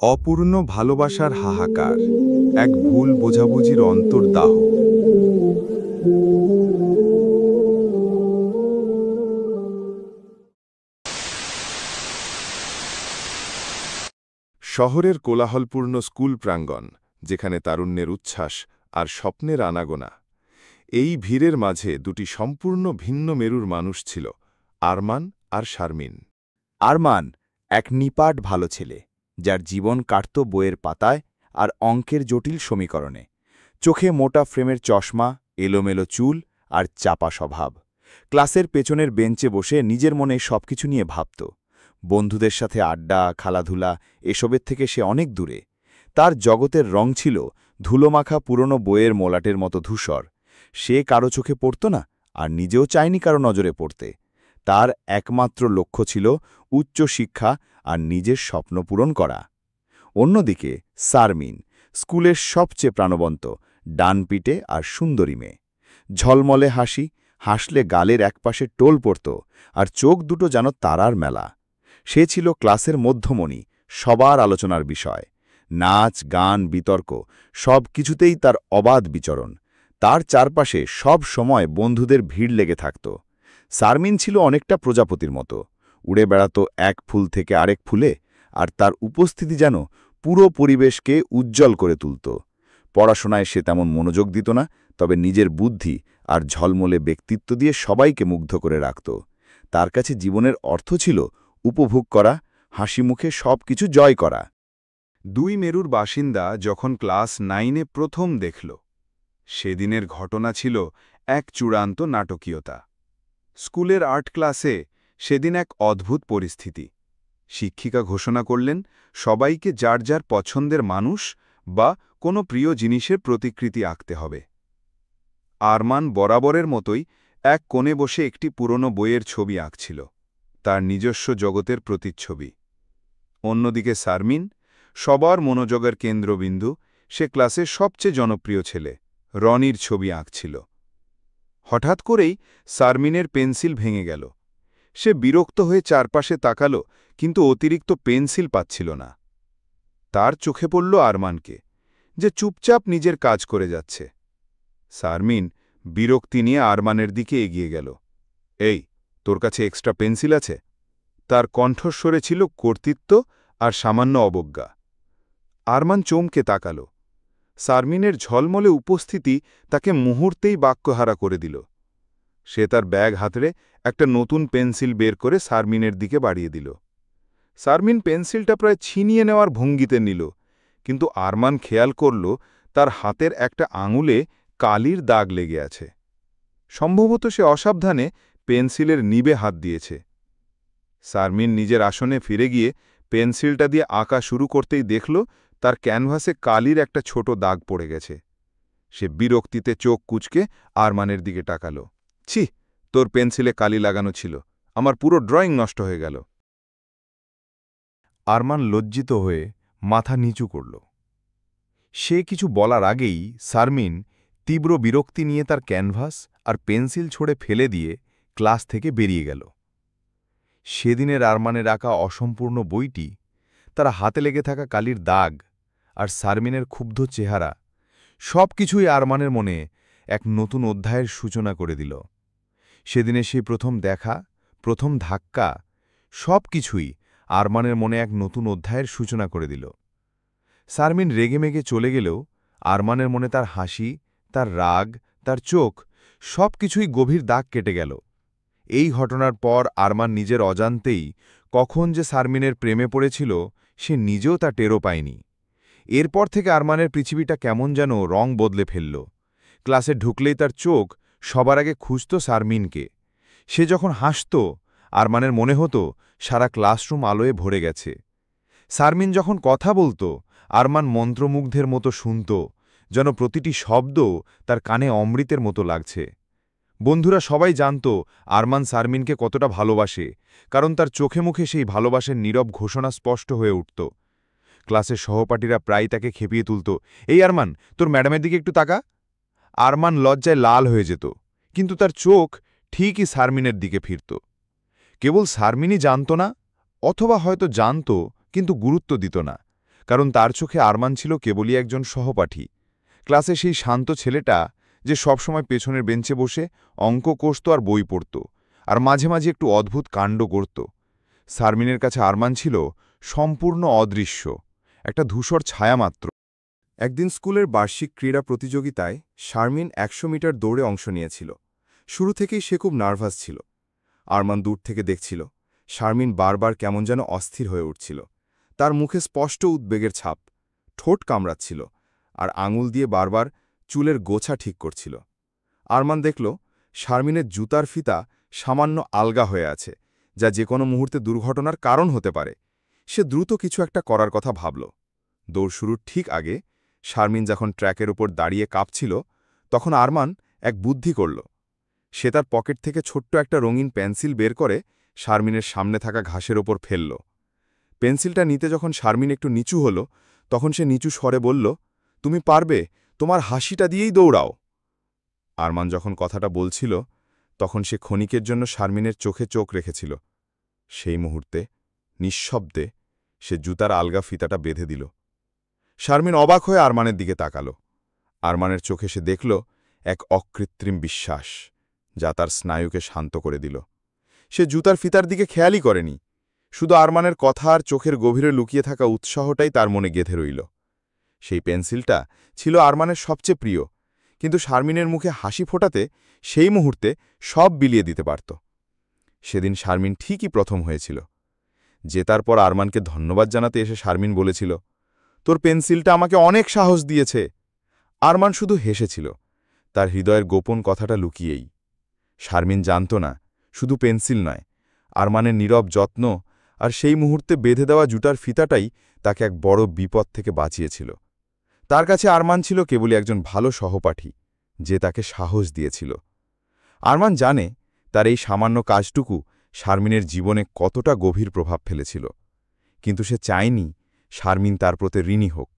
অপূর্ণ ভালোবাসার হাহাকার, এক ভুল বোঝাবুঝির অন্তর্দাহ। শহরের কোলাহলপূর্ণ স্কুল প্রাঙ্গণ, যেখানে তারুণ্যের উচ্ছ্বাস আর স্বপ্নের আনাগোনা। এই ভিড়ের মাঝে দুটি সম্পূর্ণ ভিন্ন মেরুর মানুষ ছিল, আরমান আর শারমিন। আরমান এক নিপাট ভালো ছেলে, যার জীবন কাটত বইয়ের পাতায় আর অঙ্কের জটিল সমীকরণে। চোখে মোটা ফ্রেমের চশমা, এলোমেলো চুল আর চাপা স্বভাব। ক্লাসের পেছনের বেঞ্চে বসে নিজের মনে সবকিছু নিয়ে ভাবত। বন্ধুদের সাথে আড্ডা, খেলাধুলা এসবের থেকে সে অনেক দূরে। তার জগতের রং ছিল ধুলোমাখা পুরনো বইয়ের মোলাটের মতো ধূসর। সে কারো চোখে পড়ত না, আর নিজেও চায়নি কারো নজরে পড়তে। তার একমাত্র লক্ষ্য ছিল উচ্চ শিক্ষা আর নিজের স্বপ্ন পূরণ করা। অন্যদিকে শারমিন, স্কুলের সবচেয়ে প্রাণবন্ত, ডানপিটে আর সুন্দরী মেয়ে। ঝলমলে হাসি, হাসলে গালের একপাশে টোল পড়ত, আর চোখ দুটো যেন তারার মেলা। সে ছিল ক্লাসের মধ্যমণি, সবার আলোচনার বিষয়। নাচ, গান, বিতর্ক সব কিছুতেই তার অবাধ বিচরণ। তার চারপাশে সব সময় বন্ধুদের ভিড় লেগে থাকত। শারমিন ছিল অনেকটা প্রজাপতির মতো, উড়ে বেড়াত এক ফুল থেকে আরেক ফুলে, আর তার উপস্থিতি যেন পুরো পরিবেশকে উজ্জ্বল করে তুলত। পড়াশোনায় সে তেমন মনোযোগ দিত না, তবে নিজের বুদ্ধি আর ঝলমলে ব্যক্তিত্ব দিয়ে সবাইকে মুগ্ধ করে রাখত। তার কাছে জীবনের অর্থ ছিল উপভোগ করা, হাসি মুখে সবকিছু জয় করা। দুই মেরুর বাসিন্দা যখন ক্লাস 9-এ প্রথম দেখল, সেদিনের ঘটনা ছিল এক চূড়ান্ত নাটকীয়তা। স্কুলের আর্ট ক্লাসে সেদিন এক অদ্ভুত পরিস্থিতি। শিক্ষিকা ঘোষণা করলেন, সবাইকে যার যার পছন্দের মানুষ বা কোনো প্রিয় জিনিসের প্রতিকৃতি আঁকতে হবে। আরমান বরাবরের মতোই এক কোণে বসে একটি পুরনো বইয়ের ছবি আঁকছিল, তার নিজস্ব জগতের প্রতিচ্ছবি। অন্যদিকে শারমিন, সবার মনোযোগের কেন্দ্রবিন্দু, সে ক্লাসের সবচেয়ে জনপ্রিয় ছেলে রনির ছবি আঁকছিল। হঠাৎ করেই শারমিনের পেন্সিল ভেঙে গেল। সে বিরক্ত হয়ে চারপাশে তাকাল, কিন্তু অতিরিক্ত পেন্সিল পাচ্ছিল না। তার চোখে পড়ল আরমানকে, যে চুপচাপ নিজের কাজ করে যাচ্ছে। শারমিন বিরক্তি নিয়ে আরমানের দিকে এগিয়ে গেল। এই, তোর কাছে এক্সট্রা পেন্সিল আছে? তার কণ্ঠস্বরে ছিল কর্তৃত্ব আর সামান্য অবজ্ঞা। আরমান চমকে তাকাল। শারমিনের ঝলমলে উপস্থিতি তাকে মুহূর্তেই বাক্যহারা করে দিল। সে তার ব্যাগ হাতড়ে একটা নতুন পেন্সিল বের করে শারমিনের দিকে বাড়িয়ে দিল। শারমিন পেন্সিলটা প্রায় ছিনিয়ে নেওয়ার ভঙ্গিতে নিল, কিন্তু আরমান খেয়াল করল তার হাতের একটা আঙুলে কালির দাগ লেগে আছে। সম্ভবত সে অসাবধানে পেন্সিলের নিবে হাত দিয়েছে। শারমিন নিজের আসনে ফিরে গিয়ে পেন্সিলটা দিয়ে আঁকা শুরু করতেই দেখল তার ক্যানভাসে কালির একটা ছোট দাগ পড়ে গেছে। সে বিরক্তিতে চোখ কুঁচকে আরমানের দিকে তাকাল। ছি, তোর পেন্সিলে কালি লাগানো ছিল, আমার পুরো ড্রয়িং নষ্ট হয়ে গেল। আরমান লজ্জিত হয়ে মাথা নিচু করল। সে কিছু বলার আগেই শারমিন তীব্র বিরক্তি নিয়ে তার ক্যানভাস আর পেন্সিল ছড়ে ফেলে দিয়ে ক্লাস থেকে বেরিয়ে গেল। সেদিনের আরমানের আঁকা অসম্পূর্ণ বইটি, তার হাতে লেগে থাকা কালির দাগ আর শারমিনের ক্ষুব্ধ চেহারা, সব কিছুই আরমানের মনে এক নতুন অধ্যায়ের সূচনা করে দিল। সেদিনে সেই প্রথম দেখা, প্রথম ধাক্কা, সব কিছুই আরমানের মনে এক নতুন অধ্যায়ের সূচনা করে দিল। শারমিন রেগেমেগে চলে গেলেও আরমানের মনে তার হাসি, তার রাগ, তার চোখ সব কিছুই গভীর দাগ কেটে গেল। এই ঘটনার পর আরমান নিজের অজান্তেই কখন যে শারমিনের প্রেমে পড়েছিল, সে নিজেও তা টেরও পায়নি। এরপর থেকে আরমানের পৃথিবীটা কেমন যেন রং বদলে ফেলল। ক্লাসে ঢুকলেই তার চোখ সবার আগে খুঁজত শারমিনকে। সে যখন হাসত, আরমানের মনে হতো সারা ক্লাসরুম আলোয় ভরে গেছে। শারমিন যখন কথা বলত, আরমান মন্ত্রমুগ্ধের মতো শুনত, যেন প্রতিটি শব্দ তার কানে অমৃতের মতো লাগছে। বন্ধুরা সবাই জানত আরমান শারমিনকে কতটা ভালোবাসে, কারণ তার চোখে মুখে সেই ভালোবাসার নীরব ঘোষণা স্পষ্ট হয়ে উঠত। ক্লাসের সহপাঠীরা প্রায় তাকে খেপিয়ে তুলত, এই আরমান, তোর ম্যাডামের দিকে একটু তাকা। আরমান লজ্জায় লাল হয়ে যেত, কিন্তু তার চোখ ঠিকই শারমিনের দিকে ফিরত। কেবল শারমিনই জানত না, অথবা হয়তো জানত কিন্তু গুরুত্ব দিত না, কারণ তার চোখে আরমান ছিল কেবলই একজন সহপাঠী, ক্লাসে সেই শান্ত ছেলেটা যে সবসময় পেছনের বেঞ্চে বসে অঙ্ক কষত আর বই পড়ত, আর মাঝে মাঝে একটু অদ্ভুত কাণ্ড করত। শারমিনের কাছে আরমান ছিল সম্পূর্ণ অদৃশ্য, একটা ধূসর ছায়া মাত্র। একদিন স্কুলের বার্ষিক ক্রীড়া প্রতিযোগিতায় শারমিন ১০০ মিটার দৌড়ে অংশ নিয়েছিল। শুরু থেকেই সে খুব নার্ভাস ছিল। আরমান দূর থেকে দেখছিল, শারমিন বারবার কেমন যেন অস্থির হয়ে উঠছিল। তার মুখে স্পষ্ট উদ্বেগের ছাপ, ঠোঁট কামড়াচ্ছিল, আর আঙুল দিয়ে বারবার চুলের গোছা ঠিক করছিল। আরমান দেখল শারমিনের জুতার ফিতা সামান্য আলগা হয়ে আছে, যা যে কোনো মুহূর্তে দুর্ঘটনার কারণ হতে পারে। সে দ্রুত কিছু একটা করার কথা ভাবল। দৌড় শুরুর ঠিক আগে শারমিন যখন ট্র্যাকের উপর দাঁড়িয়ে কাঁপছিল, তখন আরমান এক বুদ্ধি করল। সে তার পকেট থেকে ছোট্ট একটা রঙিন পেন্সিল বের করে শারমিনের সামনে থাকা ঘাসের ওপর ফেলল। পেন্সিলটা নিতে যখন শারমিন একটু নিচু হল, তখন সে নিচু স্বরে বলল, তুমি পারবে, তোমার হাসিটা দিয়েই দৌড়াও। আরমান যখন কথাটা বলছিল, তখন সে ক্ষণিকের জন্য শারমিনের চোখে চোখ রেখেছিল। সেই মুহূর্তে নিঃশব্দে সে জুতার আলগা ফিতাটা বেঁধে দিল। শারমিন অবাক হয়ে আরমানের দিকে তাকাল। আরমানের চোখে সে দেখল এক অকৃত্রিম বিশ্বাস, যা তার স্নায়ুকে শান্ত করে দিল। সে জুতার ফিতার দিকে খেয়ালই করেনি, শুধু আরমানের কথা আর চোখের গভীরে লুকিয়ে থাকা উৎসাহটাই তার মনে গেঁথে রইল। সেই পেন্সিলটা ছিল আরমানের সবচেয়ে প্রিয়, কিন্তু শারমিনের মুখে হাসি ফোটাতে সেই মুহূর্তে সব বিলিয়ে দিতে পারত। সেদিন শারমিন ঠিকই প্রথম হয়েছিল। জেতার পর আরমানকে ধন্যবাদ জানাতে এসে শারমিন বলেছিল, তোর পেন্সিলটা আমাকে অনেক সাহস দিয়েছে। আরমান শুধু হেসেছিল, তার হৃদয়ের গোপন কথাটা লুকিয়েই। শারমিন জানত না, শুধু পেন্সিল নয়, আরমানের নীরব যত্ন আর সেই মুহূর্তে বেঁধে দেওয়া জুতার ফিতাটাই তাকে এক বড় বিপদ থেকে বাঁচিয়েছিল। তার কাছে আরমান ছিল কেবলই একজন ভালো সহপাঠী, যে তাকে সাহস দিয়েছিল। আরমান জানে তার এই সামান্য কাজটুকু শারমিনের জীবনে কতটা গভীর প্রভাব ফেলেছিল, কিন্তু সে চায়নি শারমিন তার প্রতি ঋণী হোক।